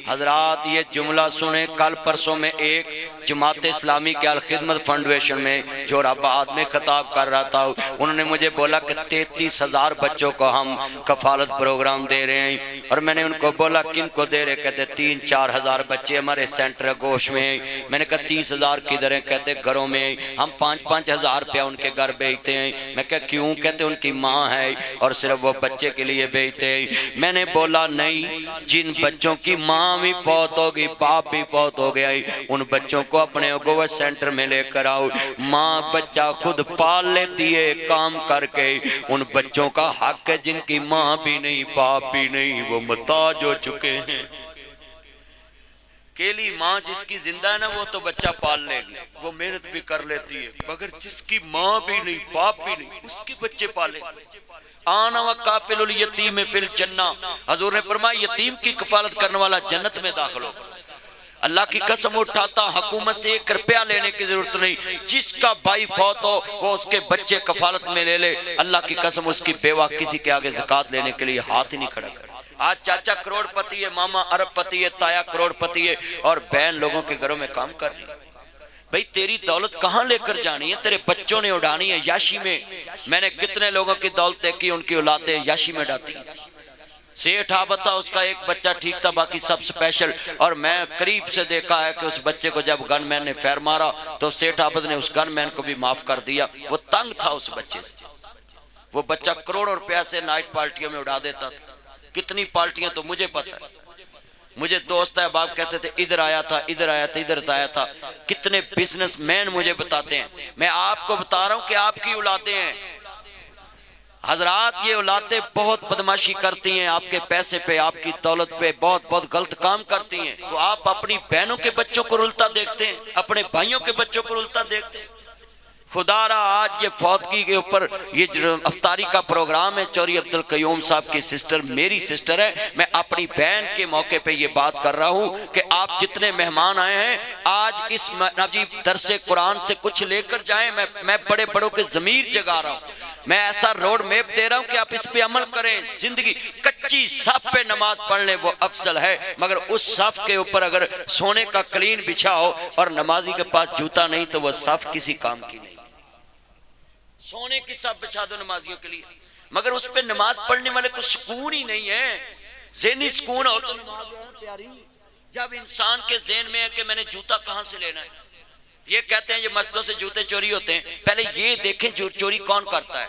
حضرات یہ جملہ سنیں, کل پرسوں میں ایک جماعت اسلامی کے الخدمت فنڈویشن میں جور آباد میں خطاب کر رہا تھا. انہوں نے مجھے بولا کہ 33,000 بچوں کو ہم کفالت پروگرام دے رہے ہیں, اور میں نے ان کو بولا کن کو دے رہے؟ کہتے 3-4 ہزار بچے ہمارے سینٹر گوش میں ہیں. میں نے کہا 30,000 کدھر ہیں؟ کہتے گھروں میں ہیں, ہم 5-5 ہزار روپیہ ان کے گھر بھیجتے ہیں. میں کہا کیوں؟ کہتے ان کی ماں ہے اور صرف وہ بچے کے لیے بھیجتے ہیں. میں نے بولا نہیں, جن بچوں کی ماں بھی فوت ہو گئی, باپ بھی فوت ہو گیا, ان بچوں کو اپنے اگوہ سینٹر میں لے کر آؤ. ماں بچہ خود پال لیتی ہے کام کر کے. ان بچوں کا حق ہے جن کی ماں بھی نہیں باپ بھی نہیں, وہ محتاج ہو چکے ہیں. کیلی ماں جس کی زندہ ہے نا وہ تو بچہ پال لے گی, وہ محنت بھی کر لیتی ہے, مگر جس کی ماں بھی نہیں باپ بھی نہیں اس کے بچے پالے. آنا و کافل الیتیم فی الجنہ, حضور نے فرمایا یتیم کی کفالت کرنے والا جنت میں داخل ہو. اللہ کی قسم اٹھاتا, حکومت سے 1 روپیہ لینے کی ضرورت نہیں. جس کا بھائی فوت ہو وہ اس کے بچے کفالت میں لے لے. اللہ کی قسم اس کی بیوہ کسی کے آگے زکوٰۃ لینے کے لیے ہاتھ ہی نہیں کھڑا کر. آج چاچا کروڑ پتی ہے, ماما ارب پتی ہے, تایا کروڑ پتی ہے, اور بہن لوگوں کے گھروں میں کام کر رہی ہے. بھئی تیری دولت کہاں لے کر جانی ہے؟ تیرے بچوں نے اڑانی ہے یاشی میں. میں نے کتنے لوگوں کی دولت دیکھی, ان کی اولادیں یاشی میں ڈاتی. سیٹھ آبتا اس کا ایک بچہ ٹھیک تھا, باقی سب سپیشل. اور میں قریب سے دیکھا ہے کہ اس بچے کو جب گن مین نے فیر مارا تو سیٹھ آبت نے اس گن مین کو بھی معاف کر دیا. وہ تنگ تھا اس بچے سے. وہ بچہ کروڑوں روپیہ سے نائٹ پارٹیوں میں اڑا دیتا تھا. کتنی پارٹیاں تو مجھے پتہ ہے. مجھے دوست ہے باپ کہتے تھے ادھر آیا تھا ادھر آیا تھا ادھر آیا تھا. کتنے بزنس مین مجھے بتاتے ہیں. میں آپ کو بتا رہا ہوں کہ آپ کی اولادیں ہیں. حضرات یہ اولادیں بہت بدماشی کرتی ہیں, آپ کے پیسے پہ آپ کی دولت پہ بہت بہت غلط کام کرتی ہیں. تو آپ اپنی بہنوں کے بچوں کو رلتا دیکھتے ہیں, اپنے بھائیوں کے بچوں کو رلتا دیکھتے ہیں. خدا را آج یہ فوتگی کے اوپر یہ افطاری کا پروگرام ہے. چوری عبدالقیوم صاحب کی سسٹر میری سسٹر ہے. میں اپنی بہن کے موقع پہ یہ بات کر رہا ہوں کہ آپ جتنے مہمان آئے ہیں آج اس عجیب درس قرآن سے کچھ لے کر جائیں. میں بڑے بڑوں کے ضمیر جگا رہا ہوں. میں ایسا روڈ میپ دے رہا ہوں کہ آپ اس پہ عمل کریں. زندگی کچی صف پہ نماز پڑھ لیں وہ افضل ہے, مگر اس صف کے اوپر اگر سونے کا قلین بچھا ہو اور نمازی کے پاس جوتا نہیں تو وہ صف کسی کام کی نہیں. سونے کی صف بچھا دو نمازیوں کے لیے, مگر اس پہ نماز پڑھنے والے کو سکون ہی نہیں ہے. ذہنی سکون ہو تو نماز تیاری. جب انسان کے ذہن میں ہے کہ میں نے جوتا کہاں سے لینا ہے, یہ کہتے ہیں یہ مسجدوں سے جوتے چوری ہوتے ہیں. پہلے یہ دیکھیں چوری کون کرتا ہے.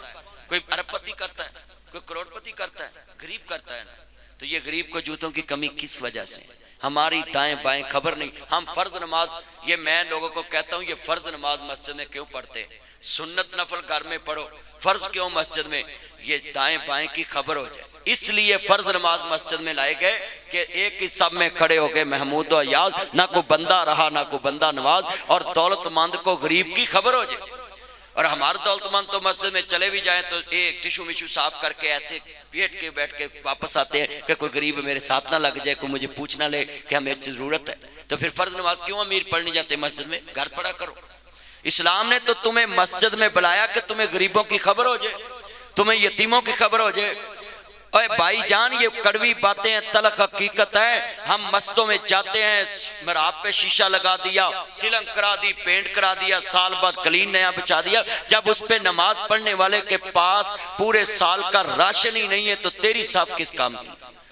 کوئی ارب پتی کرتا ہے, کوئی کروڑ پتی کرتا ہے, غریب کرتا ہے نا. تو یہ غریب کو جوتوں کی کمی کس وجہ سے؟ ہماری دائیں بائیں خبر نہیں. ہم فرض نماز, یہ میں لوگوں کو کہتا ہوں یہ فرض نماز مسجد میں کیوں پڑھتے ہیں؟ سنت نفل گھر میں پڑھو, فرض کیوں مسجد میں؟ یہ دائیں بائیں کی خبر ہو جائے. اس لیے فرض نماز مسجد میں لائے گئے کہ ایک ہی سب میں کھڑے ہو گئے محمود و یاد, نہ کوئی بندہ رہا نہ کوئی بندہ نواز, اور دولت مند کو غریب کی خبر ہو جائے. اور ہمارے دولت مند تو مسجد میں چلے بھی جائیں تو ایک ٹشو مشو صاف کر کے ایسے بیٹھ کے واپس آتے ہیں کہ کوئی غریب میرے ساتھ نہ لگ جائے, کوئی مجھے پوچھ نہ لے کہ ہمیں ضرورت ہے. تو پھر فرض نماز کیوں امیر پڑھنے جاتے مسجد میں؟ گھر پڑھا کرو. اسلام نے تو تمہیں مسجد میں بلایا کہ تمہیں غریبوں کی خبر ہو جائے. تمہیں یتیموں کی خبر ہو جائے، اے بھائی جان یہ کڑوی باتیں ہیں، تلخ حقیقت ہے۔ ہم مسجدوں میں جاتے ہیں، محراب پہ شیشہ لگا دیا، سیلنگ کرا دی، پینٹ کرا دیا، سال بعد کلین نیا بچا دیا، جب اس پہ نماز پڑھنے والے کے پاس پورے سال کا راشن ہی نہیں ہے تو تیری صاف کس کام کی؟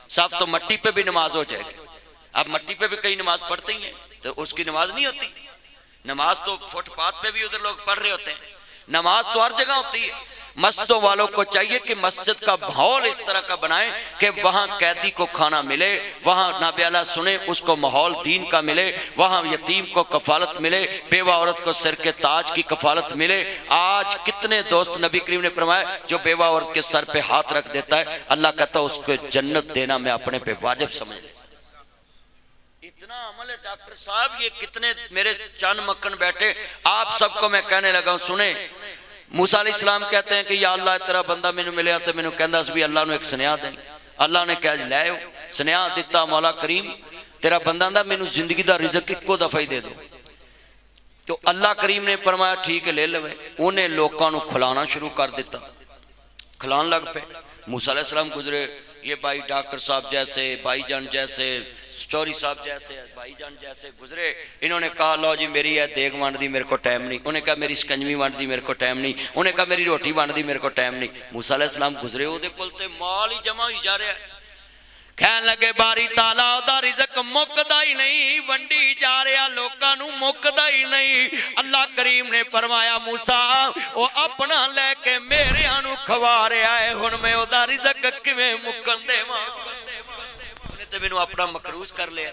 صاف تو مٹی پہ بھی نماز ہو جائے گی۔ اب مٹی پہ بھی کئی نماز پڑھتے ہی ہیں تو اس کی نماز نہیں ہوتی۔ نماز تو فٹ پاتھ پہ بھی ادھر لوگ پڑھ رہے ہوتے ہیں، نماز تو ہر جگہ ہوتی ہے۔ مسجدوں والوں کو چاہیے کہ مسجد کا ماحول اس طرح کا بنائیں کہ وہاں قیدی کو کھانا ملے، وہاں نابیالہ سنے اس کو ماحول دین کا ملے، وہاں یتیم کو کفالت ملے، بیوہ عورت کو سر کے تاج کی کفالت ملے۔ آج کتنے دوست نبی کریم نے فرمایا جو بیوہ عورت کے سر پہ ہاتھ رکھ دیتا ہے اللہ کہتا ہے اس کو جنت دینا میں اپنے پہ واجب سمجھ لیتا۔ اتنا عمل ہے ڈاکٹر صاحب، یہ کتنے میرے چند مکن بیٹھے، آپ سب کو میں کہنے لگا ہوں سنیں۔ موسیٰ علیہ السلام کہتے ہیں کہ یا اللہ تیرا بندہ میں نے ملیا تو میں نے کہندہ اس بھی اللہ نے ایک سنیا دیں۔ اللہ نے کہا لے ہو سنیا دیتا مولا کریم، تیرا بندہ دا میں نے زندگی دا رزق کو دفعہ ہی دے دو۔ تو اللہ کریم نے فرمایا ٹھیک ہے لے لوے، انہیں لوگوں کو کھلانا شروع کر دیتا، کھلان لگ پہ۔ موسیٰ علیہ السلام گزرے، یہ بھائی ڈاکٹر صاحب جیسے، بھائی جان جیسے، چوری صاحب جیسے، بھائی جان جیسے گزرے، انہوں نے کہا لو جی میری ہے دیگ وانڈ دی میرے کو ٹائم نہیں، انہیں کہا میری سکنجوی وانڈ دی میرے کو ٹائم نہیں، انہیں کہا میری روٹی وانڈ دی میرے کو ٹائم نہیں۔ موسیٰ علیہ السلام گزرے وہ دے کلتے مال ہی جمع ہی جا رہا ہے، کہنے لگے باری تعالیٰ دا رزق مکدہ ہی نہیں، ونڈی جا رہا لوکاں نو مکدہ ہی نہیں۔ اللہ کریم نے فرمایا موسیٰ وہ اپنا لے کے میرے آنو کھوا رہا ہے، ہن میں او دا رزق کیویں مکن دے ماں تو میں نے اپنا مقروض کر لیا۔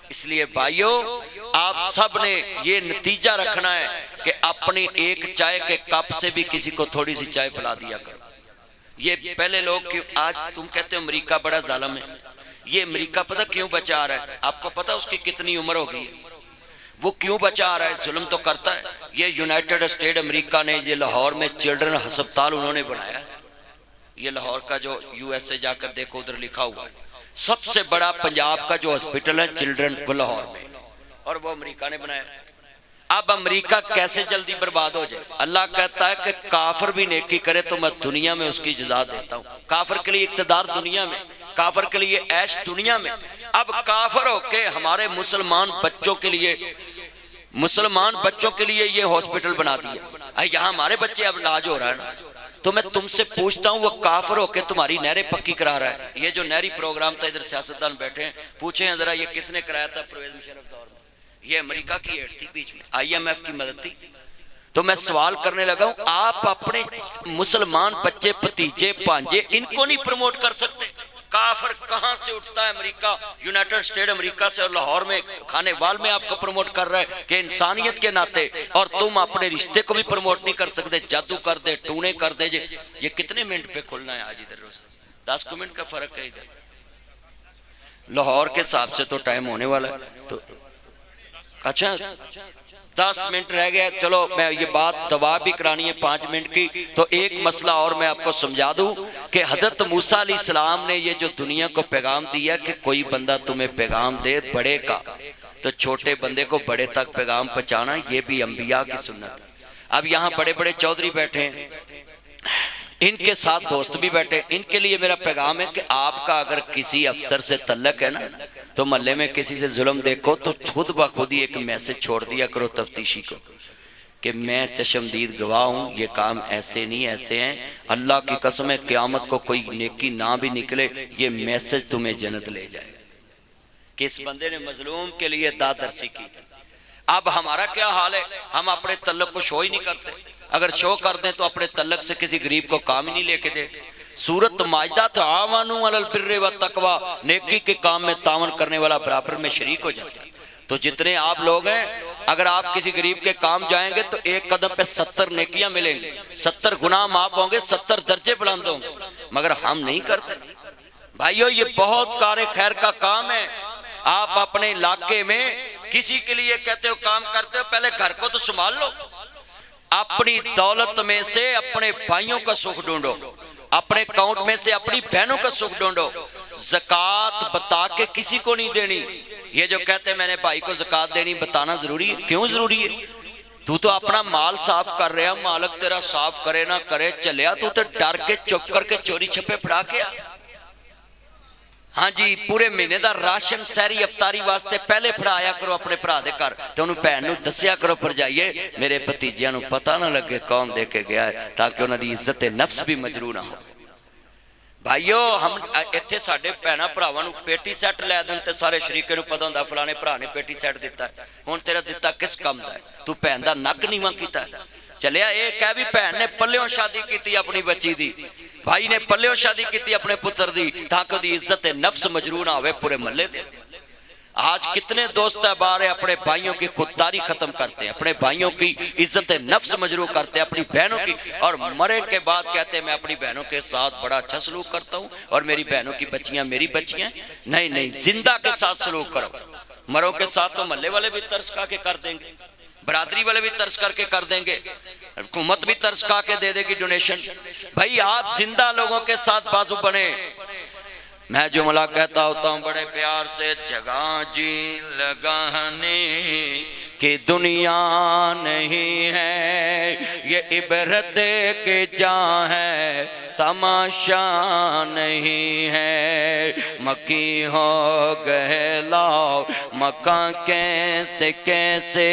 اس لیے بھائیو آپ سب نے یہ نتیجہ رکھنا ہے کہ اپنی ایک چائے کے کپ سے بھی کسی کو تھوڑی سی چائے پلا دیا کرو۔ یہ پہلے لوگ آج تم کہتے ہو امریکہ بڑا ظالم ہے، یہ امریکہ پتہ کیوں بچا رہا ہے؟ آپ کو پتہ اس کی کتنی عمر ہو گئی ہے؟ وہ کیوں بچا رہا ہے؟ ظلم تو کرتا ہے۔ یہ یونائٹڈ اسٹیٹ امریکہ نے یہ لاہور میں چلڈرن ہسپتال انہوں نے بنایا ہے، یہ لاہور کا جو یو ایس اے جا کر دیکھو ادھر لکھا ہوا ہے، سب سے بڑا پنجاب کا جو ہسپتال ہے چلڈرن وہ لاہور میں، اور وہ امریکہ نے بنایا۔ اب امریکہ کیسے جلدی برباد ہو جائے؟ اللہ کہتا ہے کہ کافر بھی نیکی کرے تو میں دنیا میں اس کی جزا دیتا ہوں۔ کافر کے لیے اقتدار دنیا میں، کافر کے لیے عیش دنیا میں۔ اب کافر ہو کے ہمارے مسلمان بچوں کے لیے یہ ہاسپٹل بنا دیا، یہاں ہمارے بچے اب علاج ہو رہا ہے نا۔ تو میں تم سے پوچھتا ہوں وہ کافر ہو کے تمہاری نہریں پکی کرا رہا ہے؟ یہ جو نہری پروگرام تھا ادھر سیاستدان بیٹھے ہیں، پوچھیں ذرا یہ کس نے کرایا تھا؟ پرویز مشرف دور میں، یہ امریکہ کی ایڈ تھی، بیچ میں آئی ایم ایف کی مدد تھی۔ تو میں سوال کرنے لگا ہوں آپ اپنے مسلمان بچے بھتیجے پانجے ان کو نہیں پروموٹ کر سکتے؟ کافر کہاں سے اٹھتا ہے امریکہ، یونائٹڈ اسٹیٹ امریکہ سے، اور لاہور میں کھانے وال میں آپ کو پروموٹ کر رہا ہے کہ انسانیت کے ناطے، اور تم اپنے رشتے کو بھی پروموٹ نہیں کر سکتے، جادو کر دے، ٹونے کر دے۔ یہ کتنے منٹ پہ کھلنا ہے آج ادھر؟ روز 10 منٹ کا فرق ہے ادھر، لاہور کے حساب سے تو ٹائم ہونے والا ہے۔ تو اچھا 10 منٹ رہ گیا، چلو میں یہ بات دوا بھی کرانی ہے 5 منٹ کی، تو ایک مسئلہ اور میں آپ کو سمجھا دوں کہ حضرت موسیٰ علیہ السلام نے یہ جو دنیا کو پیغام دیا کہ کوئی بندہ تمہیں پیغام دے بڑے کا تو چھوٹے بندے کو بڑے تک پیغام پہنچانا، یہ بھی انبیاء کی سنت۔ اب یہاں بڑے بڑے چودھری بیٹھے ہیں، ان کے ساتھ دوست بھی بیٹھے، ان کے لیے میرا پیغام ہے کہ آپ کا اگر کسی افسر سے تعلق ہے نا تو محلے میں کسی سے ظلم دیکھو تو خود بخود ہی ایک میسج چھوڑ دیا کرو تفتیشی کو کہ میں چشمدید گواہ ہوں، یہ کام ایسے نہیں ایسے ہیں، اللہ کی قسم ہے قیامت کو کوئی نیکی نہ بھی نکلے یہ میسج تمہیں جنت لے جائے کہ اس بندے نے مظلوم کے لیے دادرسی کی۔ اب ہمارا کیا حال ہے؟ ہم اپنے تعلق کو شو ہی نہیں کرتے، اگر شو کر دیں تو اپنے تعلق سے کسی غریب کو کام ہی نہیں لے کے دیتے۔ سورۃ مائدہ تعاونوا علی البر والتقوی، نیکی کے کام میں تعاون کرنے والا برابر میں شریک ہو جاتا ہے۔ تو جتنے آپ لوگ ہیں اگر آپ کسی غریب کے کام جائیں گے تو ایک قدم پہ 70 نیکیاں ملیں گی، 70 گناہ معاف ہوں گے، 70 درجے بلند ہوں گے، مگر ہم نہیں کرتے۔ بھائیو یہ بہت کار خیر کا کام ہے۔ آپ اپنے علاقے میں کسی کے لیے کہتے ہو کام کرتے ہو، پہلے گھر کو تو سنبھال لو، اپنی دولت میں سے اپنے بھائیوں کا سکھ ڈھونڈو، اپنے اکاؤنٹ میں سے اپنی بہنوں کا سکھ ڈھونڈو۔ زکوٰۃ بتا کے کسی کو نہیں دینی۔ یہ جو کہتے ہیں میں نے بھائی کو زکوٰۃ دینی، بتانا ضروری ہے؟ کیوں ضروری ہے؟ تو اپنا مال صاف کر رہا، مالک تیرا صاف کرے نہ کرے، چلیا تو ڈر کے چپ کر کے چوری چھپے پھڑا کے آ۔ ہاں جی پورے مہینے دا راشن سحری افطاری واسطے پہلے پھڑایا کرو اپنے بھرا دے گھر تے انہوں بہن نوں دسیا کرو بھرجائیے میرے بھتیجیاں نوں پتہ نہ لگے کون دے کے گیا ہے، تاکہ انہاں دی عزت نفس بھی مجروح نہ ہو۔ بھائیو ہم ایتھے ساڈے بہناں بھراواں نوں پیٹی سیٹ لے دین تے سارے شریکے نوں پتہ ہوندا فلانے بھرا نے پیٹی سیٹ دیتا ہے، ہن تیرا دیتا کس کم دا ہے؟ تو بہن دا نک نیواں کیتا ہے؟ چلیا اے کہہ بھی بہن نے پلیوں شادی کیتی اپنی بچی دی، بھائی نے پلیوں شادی کیتی اپنے پتر دی، تاکہ دی عزت نفس مجروح نہ ہوئے پورے محلے دے۔ آج کتنے دوست احبار اپنے بھائیوں کی خودداری ختم کرتے ہیں، اپنے بھائیوں کی عزت نفس مجروح کرتے ہیں، اپنی بہنوں کی، اور مرے کے بعد کہتے ہیں میں اپنی بہنوں کے ساتھ بڑا اچھا سلوک کرتا ہوں اور میری بہنوں کی بچیاں میری بچیاں۔ نہیں نہیں، زندہ کے ساتھ سلوک کرو۔ مروں کے ساتھ تو محلے والے بھی ترس کھا کے کر دیں گے، برادری والے بھی ترس کر کے کر دیں گے، حکومت بھی ترس کھا کے دے دے گی ڈونیشن۔ بھائی آپ زندہ لوگوں کے ساتھ بازو بنے۔ میں جملہ کہتا ہوتا ہوں بڑے پیار سے، جگہ جی لگانے کی دنیا نہیں ہے، یہ عبرت کے جہاں ہے تماشا نہیں ہے، مکی ہو گئے لاؤ مکان کیسے کیسے،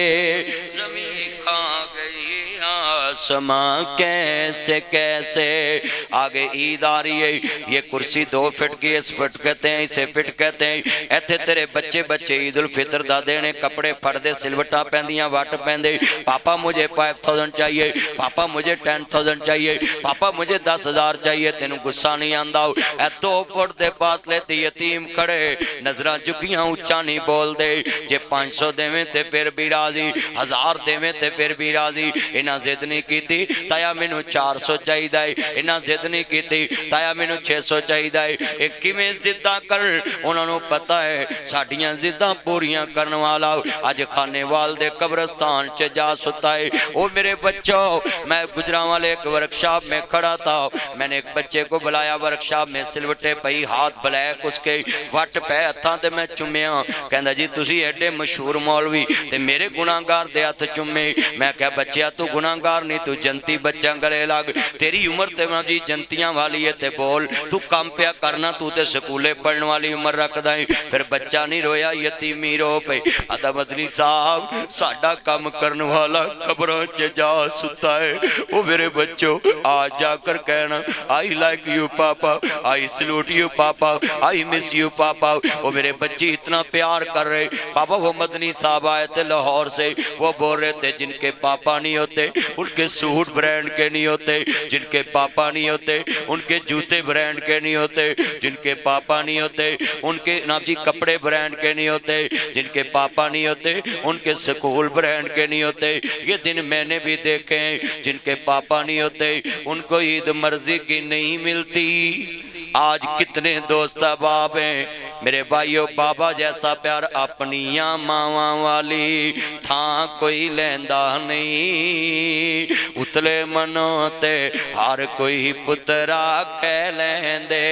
زمین کھا گئی آسمان کیسے کیسے۔ آگے عید آ رہی ہے، یہ کرسی 2 فٹ کی، اس فٹ کہتے ہیں، اسے فٹ کہتے ہیں۔ ایتھے تیرے بچے عید الفطر دا دینے کپڑے پھڑ دے، سلوٹا پہندیاں واٹ پہندے، پاپا مجھے 5000 چاہیے، پاپا مجھے 10,000 چاہیے، پاپا مجھے 10,000 چاہیے۔ تینوں غصہ نہیں آندا، اے 2 فٹ دے فاصلے تے یتیم کھڑے، نظراں جھکیاں اونچا نہیں بول دے، جے 500 دیویں تے پھر بھی راضی، 1000 دیویں تے پھر بھی راضی۔ انہاں ضد نہیں کیتی تایا مینوں 400 چاہیدا ہے، انہاں ضد نہیں کیتی تایا مینوں 600 چاہیدا ہے۔ اے کیویں ضداں کر، انہاں نوں پتہ ہے ساڈیاں ضداں پوریاں کرن والا اج کھانے وال دے قبرستان چ جا ستا ہے۔ او میرے بچوں، میں گجرانوالے ایک ورکشاپ میں کھڑا تھا، میں نے ایک بچے کو بلایا ورکشاپ میں، سلوٹے پئی ہاتھ بلیک اس کے وٹ پہ ہتھاں تے میں چومیا، کہندا جی تسی ایڈے مشہور مولوی تے میرے گناہگار دے ہاتھ چومے۔ میں کہا بچیا تو گناہگار نہیں، تو جنتی بچہ گلے لگ، تیری عمر تے جی جنتیاں والی ہے تے بول، تو کام پیا کرنا، تو تے سکولے پڑھن والی عمر رکھ دائیں۔ پھر بچہ نہیں رویا، یتیمی رو پہ۔ آدھا مدنی صاحب ساڑھا کام کرن والا قبروں چے جا ستا ہے۔ وہ میرے بچوں آج جا کر کہنا I like you papa, I salute you papa, I miss you پاپا۔ وہ میرے بچی اتنا پیار کر رہے۔ پاپا وہ مدنی صاحب آئے تھے لاہور سے، وہ بول رہے تھے جن کے پاپا نہیں ہوتے ان کے سوٹ برینڈ کے نہیں ہوتے، جن کے پاپا نہیں ہوتے ان کے جوتے برینڈ کے نہیں ہوتے، جن کے پاپا نہیں ہوتے ان کے جی کپڑے برینڈ کے نہیں ہوتے، جن کے پاپا نہیں ہوتے ان کے سکول برینڈ کے نہیں ہوتے۔ یہ دن میں نے بھی دیکھے ہیں، جن کے پاپا نہیں ہوتے ان کو عید مرضی کی نہیں ملتی۔ آج کتنے دوست احباب ہیں میرے بھائیو، بابا جیسا پیار اپنیاں ماواں والی تھا کوئی لیندا نہیں، اتلے منوں تے ہر کوئی پترا کہہ لیندے،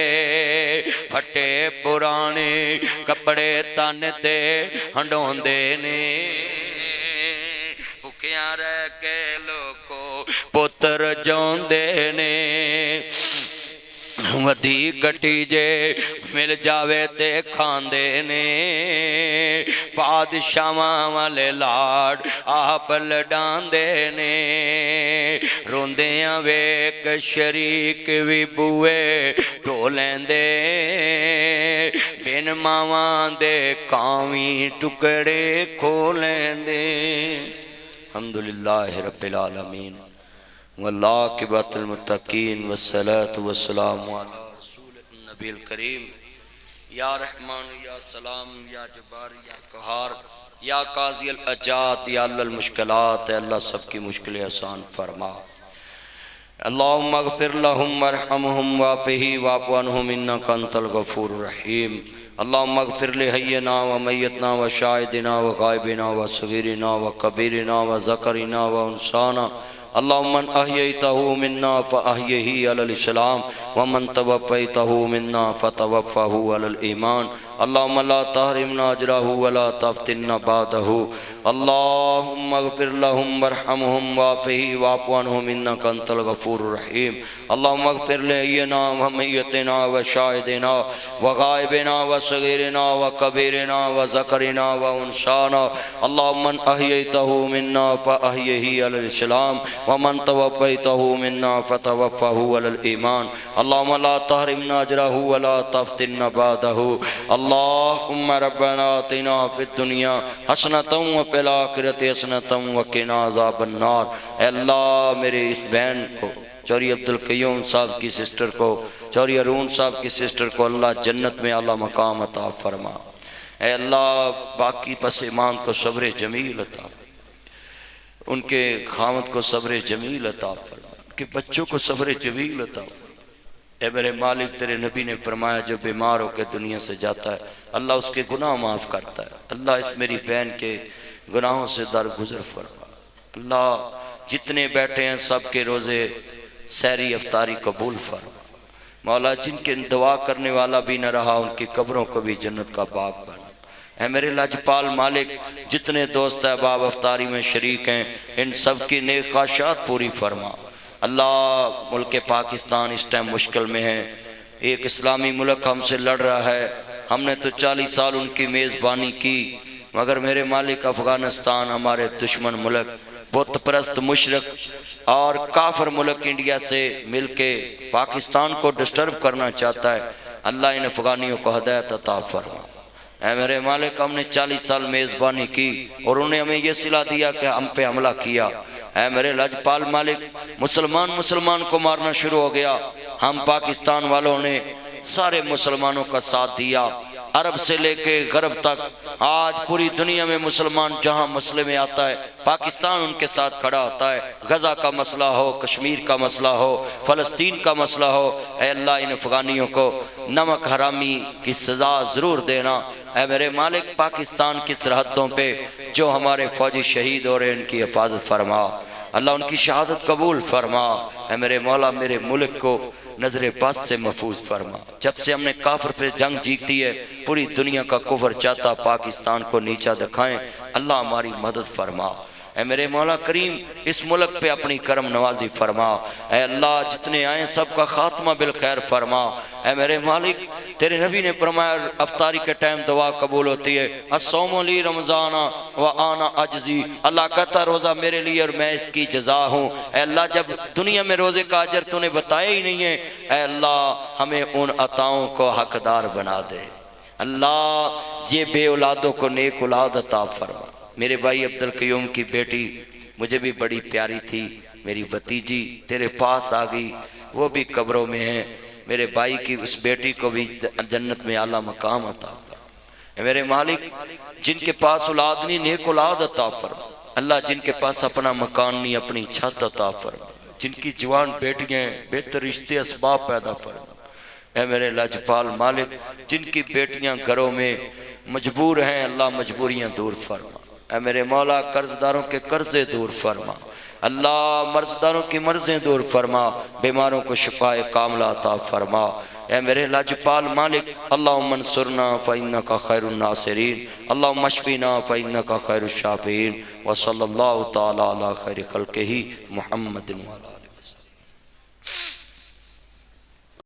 پھٹے پرانے کپڑے تن تے ہنڈوندے نے، بھکیاں رہ کے لوکو پتر جوندے نے، ودی کٹی جے مل جاوے تے کھاندے نے، بادشاہاں والے لاڈ آپ لڈاندے نے، روندیاں ویک شریک وی بوئے ٹولیندے، بن ماواں دے کاویں ٹکڑے کھولیندے۔ الحمدللہ رب العالمین والعاقبۃ المتقین والصلاة والسلام علی رسول النبی الکریم۔ یا رحمان یا سلام یا جبار یا قہار یا قاضی الحاجات یا اللہ المشکلات، اے اللہ سب کی مشکلیں آسان فرما۔ اللہم اغفر لہم ورحمہم وعفہی واعف عنہم انک انت الغفور الرحیم۔ اللہم اغفر لحینا ومیتنا وشاہدنا وغائبنا وصغیرنا وکبیرنا وذکرنا وانسانا، اللہم من احییتہو منا فاحیہی علی الاسلام ومن توفیتہو منا فتوفہو علی الایمان۔ اللهم لا تحرمنا اجره ولا تفتنا بعده اللهم اغفر لهم وارحمهم وعافهم واعف عنهم انك انت الغفور الرحيم اللهم اغفر لحينا وميتنا وشاهدنا وغائبنا وصغيرنا وكبيرنا وذكرنا وانثانا اللهم من احييته منا فاحيه على الاسلام ومن توفيته منا فتوفه على الايمان اللهم لا تحرمنا اجره ولا تفتنا بعده اللهم ربنا آتنا في الدنيا حسنة وفي الآخرة حسنة وقنا عذاب النار۔ اے اللہ میرے اس بہن کو چوری عبدالقیوم صاحب کی سسٹر کو چوری ارون صاحب کی سسٹر کو اللہ جنت میں اعلیٰ مقام عطا فرما۔ اے اللہ باقی پس ایمان کو صبر جمیل عطا، ان کے خامد کو صبر جمیل عطا فرما، ان کے بچوں کو صبر جمیل عطا فرما۔ اے میرے مالک تیرے نبی نے فرمایا جو بیمار ہو کے دنیا سے جاتا ہے اللہ اس کے گناہ معاف کرتا ہے۔ اللہ اس میری بہن کے گناہوں سے درگزر فرما۔ اللہ جتنے بیٹھے ہیں سب کے روزے سحری افطاری قبول فرما۔ مولا جن کے دعا کرنے والا بھی نہ رہا ان کی قبروں کو بھی جنت کا باغ بنا۔ اے میرے لاجپال مالک جتنے دوست احباب افطاری میں شریک ہیں ان سب کی نیک خواہشات پوری فرما۔ اللہ ملک پاکستان اس ٹائم مشکل میں ہے، ایک اسلامی ملک ہم سے لڑ رہا ہے، ہم نے تو 40 سال ان کی میزبانی کی، مگر میرے مالک افغانستان ہمارے دشمن ملک بت پرست مشرک اور کافر ملک انڈیا سے مل کے پاکستان کو ڈسٹرب کرنا چاہتا ہے۔ اللہ ان افغانیوں کو ہدایت عطا فرما۔ اے میرے مالک ہم نے 40 سال میزبانی کی اور انہیں ہمیں یہ صلہ دیا کہ ہم پہ حملہ کیا۔ اے میرے لاجپال مالک مسلمان کو مارنا شروع ہو گیا، ہم پاکستان والوں نے سارے مسلمانوں کا ساتھ دیا، عرب سے لے کے غرب تک آج پوری دنیا میں مسلمان جہاں مسئلے میں آتا ہے پاکستان ان کے ساتھ کھڑا ہوتا ہے۔ غزہ کا مسئلہ ہو، کشمیر کا مسئلہ ہو، فلسطین کا مسئلہ ہو، اے اللہ ان افغانیوں کو نمک حرامی کی سزا ضرور دینا۔ اے میرے مالک پاکستان کی سرحدوں پہ جو ہمارے فوجی شہید ہو رہے ہیں ان کی حفاظت فرما، اللہ ان کی شہادت قبول فرما۔ اے میرے مولا میرے ملک کو نظر بد سے محفوظ فرما۔ جب سے ہم نے کافر پہ جنگ جیتی ہے پوری دنیا کا کفر چاہتا پاکستان کو نیچا دکھائیں، اللہ ہماری مدد فرما۔ اے میرے مولا کریم اس ملک پہ اپنی کرم نوازی فرما۔ اے اللہ جتنے آئیں سب کا خاتمہ بالخیر فرما۔ اے میرے مالک تیرے نبی نے فرمایا افطاری کے ٹائم دعا قبول ہوتی ہے، الصوم لی رمضان وانا اجزی، اللہ کہتا روزہ میرے لیے اور میں اس کی جزا ہوں۔ اے اللہ جب دنیا میں روزے کا اجر تو نے بتایا ہی نہیں ہے، اے اللہ ہمیں ان عطاؤں کو حقدار بنا دے۔ اللہ یہ بے اولادوں کو نیک اولاد عطا فرما۔ میرے بھائی عبدالقیوم کی بیٹی مجھے بھی بڑی پیاری تھی، میری بھتیجی تیرے پاس آ گئی، وہ بھی قبروں میں ہیں۔ میرے بھائی کی اس بیٹی کو بھی جنت میں اعلیٰ مقام عطا فرما۔ میرے مالک جن کے پاس اولاد نہیں نیک اولاد عطا فرما۔ اللہ جن کے پاس اپنا مکان نہیں اپنی چھت عطا فرما، جن کی جوان بیٹیاں ہیں بہتر رشتے اسباب پیدا فرما۔ اے میرے لاجپال مالک جن کی بیٹیاں گھروں میں مجبور ہیں اللہ مجبوریاں دور فرما۔ اے میرے مولا قرضداروں کے قرضے دور فرما، اللہ مرضداروں کی مرضیں دور فرما، بیماروں کو شفاء کاملہ عطا فرما۔ اے میرے لاجپال مالک اللہم انصرنا فإنکا خیر الناصرین، اللہم اشفینا فإنکا خیر الشافعین، وصلی اللہ تعالی علی خیر خلقہ محمد وعلی